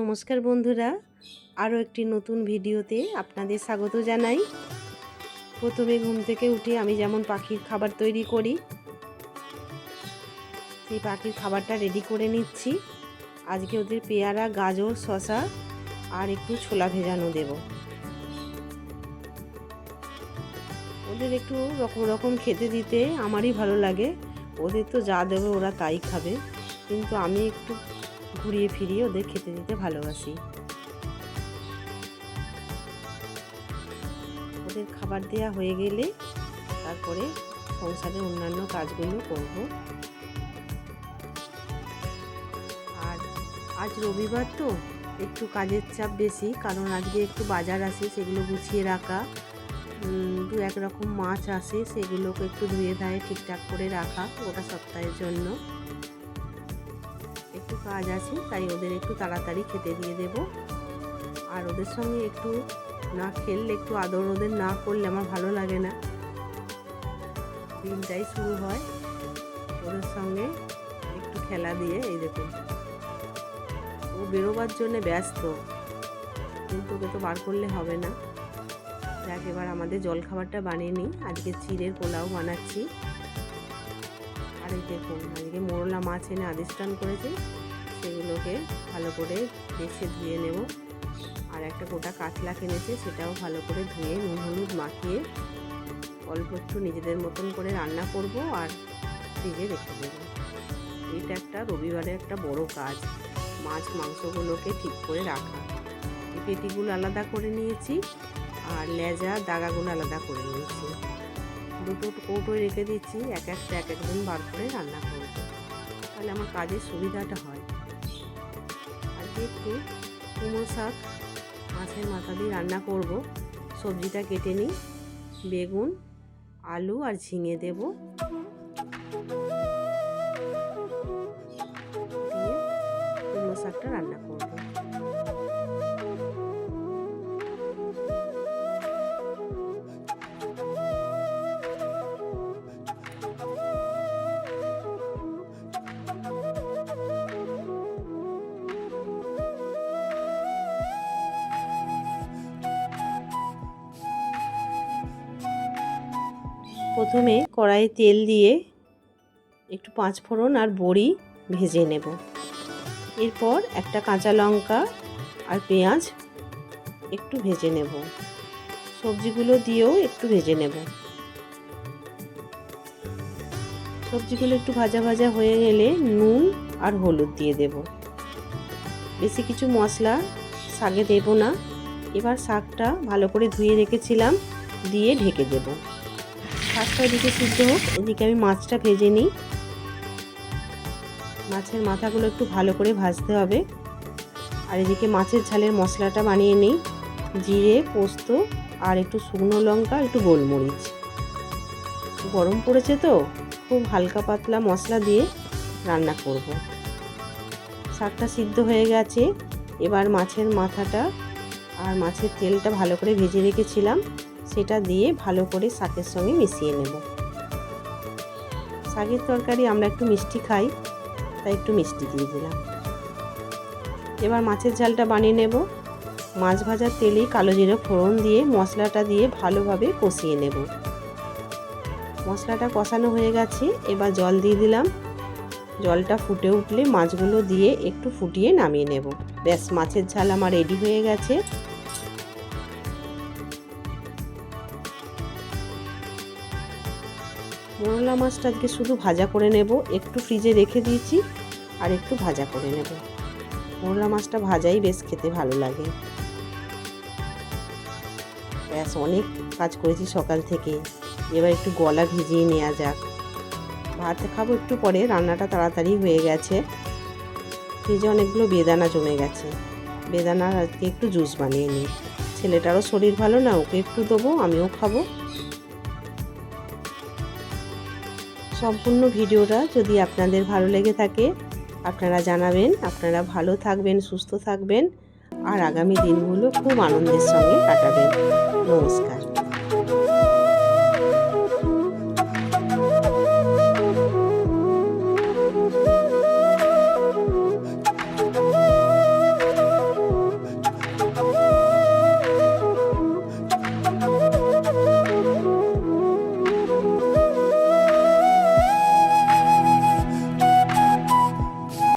নমস্কার বন্ধুরা, আরও একটি নতুন ভিডিওতে আপনাদের স্বাগত জানাই। প্রথমে ঘুম থেকে উঠে আমি যেমন পাখির খাবার তৈরি করি, সেই পাখির খাবারটা রেডি করে নিচ্ছি। আজকে ওদের পেয়ারা, গাজর, শসা আর একটু ছোলা ভেজানো দেব। ওদের একটু রকম রকম খেতে দিতে আমারই ভালো লাগে। ওদের তো যা দেবে ওরা তাই খাবে, কিন্তু আমি একটু ঘুরিয়ে ফিরিয়ে ওদের খেতে দিতে ভালোবাসি। ওদের খাবার দেওয়া হয়ে গেলে তারপরে সংসারের অন্যান্য কাজগুলো করব। আর আজ রবিবার তো একটু কাজের চাপ বেশি, কারণ আজকে একটু বাজার আসে, সেগুলো গুছিয়ে রাখা, দু এক রকম মাছ আসে, সেগুলোকে একটু ধুয়ে ধায়ে ঠিকঠাক করে রাখা গোটা সপ্তাহের জন্য একটু কাজ আছে। তাই ওদের একটু তাড়াতাড়ি খেতে দিয়ে দেব। আর ওদের সঙ্গে একটু না খেললে, একটু আদর ওদের না করলে আমার ভালো লাগে না। দিনটাই শুরু হয় ওদের সঙ্গে একটু খেলা দিয়ে। এই দেখুন, ও বেরোবার জন্য ব্যস্ত, কিন্তু ওকে তো বার করলে হবে না। যাক, এবার আমাদের জলখাবারটা বানিয়ে নিই। আজকে চিড়ের পোলাও বানাচ্ছি। আর এই দেখুন, আজকে মোরলা মাছ এনে আদিষ্টান করেছি, সেগুলোকে ভালো করে বেছে ধুয়ে নেব। আর একটা গোটা কাতলা কিনেছে, সেটাও ভালো করে ধুয়ে নুন হলুদ মাখিয়ে অল্প একটু নিজেদের মতন করে রান্না করব আর ফ্রিজে রেখে দেব। এটা একটা রবিবারের একটা বড় কাজ, মাছ মাংসগুলোকে ঠিক করে রাখা। এই পেটিগুলো আলাদা করে নিয়েছি আর লেজা দাগাগুলো আলাদা করে নিয়েছি। দুটো কৌটোয় রেখে দিচ্ছি, এক একদিন বার করে রান্না করব, তাহলে আমার কাজের সুবিধাটা হয়। আজকে একটু কুমড়ো শাক মাছের মাথা দিয়ে রান্না করব। সবজিটা কেটে নিই, বেগুন, আলু আর ঝিঙে দেব, দিয়ে কুমড়ো শাকটা রান্না করব। প্রথমে কড়াইয়ে তেল দিয়ে একটু পাঁচফোড়ন আর বড়ি ভেজে নেব। এরপর একটা কাঁচা লঙ্কা আর পেঁয়াজ একটু ভেজে নেব। সবজিগুলো দিয়েও একটু ভেজে নেব। সবজিগুলো একটু ভাজা ভাজা হয়ে গেলে নুন আর হলুদ দিয়ে দেব। বেশি কিছু মশলা শাকে দেব না। এবার শাকটা ভালো করে ধুয়ে রেখেছিলাম, দিয়ে ঢেকে দেব। শাকটা এদিকে সিদ্ধ হোক, এদিকে আমি মাছটা ভেজে নিই। মাছের মাথাগুলো একটু ভালো করে ভাজতে হবে। আর এদিকে মাছের ঝালের মশলাটা বানিয়ে নিই। জিরে, পোস্ত আর একটু শুকনো লঙ্কা, একটু গোলমরিচ। গরম পড়েছে তো খুব হালকা পাতলা মশলা দিয়ে রান্না করব। শাকটা সিদ্ধ হয়ে গেছে। এবার মাছের মাথাটা আর মাছের তেলটা ভালো করে ভেজে রেখেছিলাম, সেটা দিয়ে ভালো করে শাকের সঙ্গে মিশিয়ে নেব। শাকের তরকারি আমরা একটু মিষ্টি খাই, তাই একটু মিষ্টি দিয়ে দিলাম। এবার মাছের ঝালটা বানিয়ে নেব। মাছ ভাজার তেলেই কালো জিরে ফোড়ন দিয়ে মশলাটা দিয়ে ভালোভাবে কষিয়ে নেব। মশলাটা কষানো হয়ে গেছে, এবার জল দিয়ে দিলাম। জলটা ফুটে উঠলে মাছগুলো দিয়ে একটু ফুটিয়ে নামিয়ে নেব। ব্যাস, মাছের ঝাল আমার রেডি হয়ে গেছে। মোরলা মাছটা আজকে শুধু ভাজা করে নেব, একটু ফ্রিজে রেখে দিয়েছি আর একটু ভাজা করে নেব। মোরলা মাছটা ভাজাই বেশ খেতে ভালো লাগে। ব্যাস, অনেক কাজ করেছি সকাল থেকে, এবার একটু গলা ভিজিয়ে নেওয়া যাক। ভাত খাবো একটু পরে, রান্নাটা তাড়াতাড়ি হয়ে গেছে। ফ্রিজে অনেকগুলো বেদানা জমে গেছে, বেদানার আজকে একটু জুস বানিয়ে নিই। ছেলেটারও শরীর ভালো না, ওকে একটু দেবো, আমিও খাবো। সম্পূর্ণ ভিডিওটা যদি আপনাদের ভালো লেগে থাকে আপনারা জানাবেন। আপনারা ভালো থাকবেন, সুস্থ থাকবেন আর আগামী দিনগুলো খুব আনন্দের সঙ্গে কাটাবেন। নমস্কার।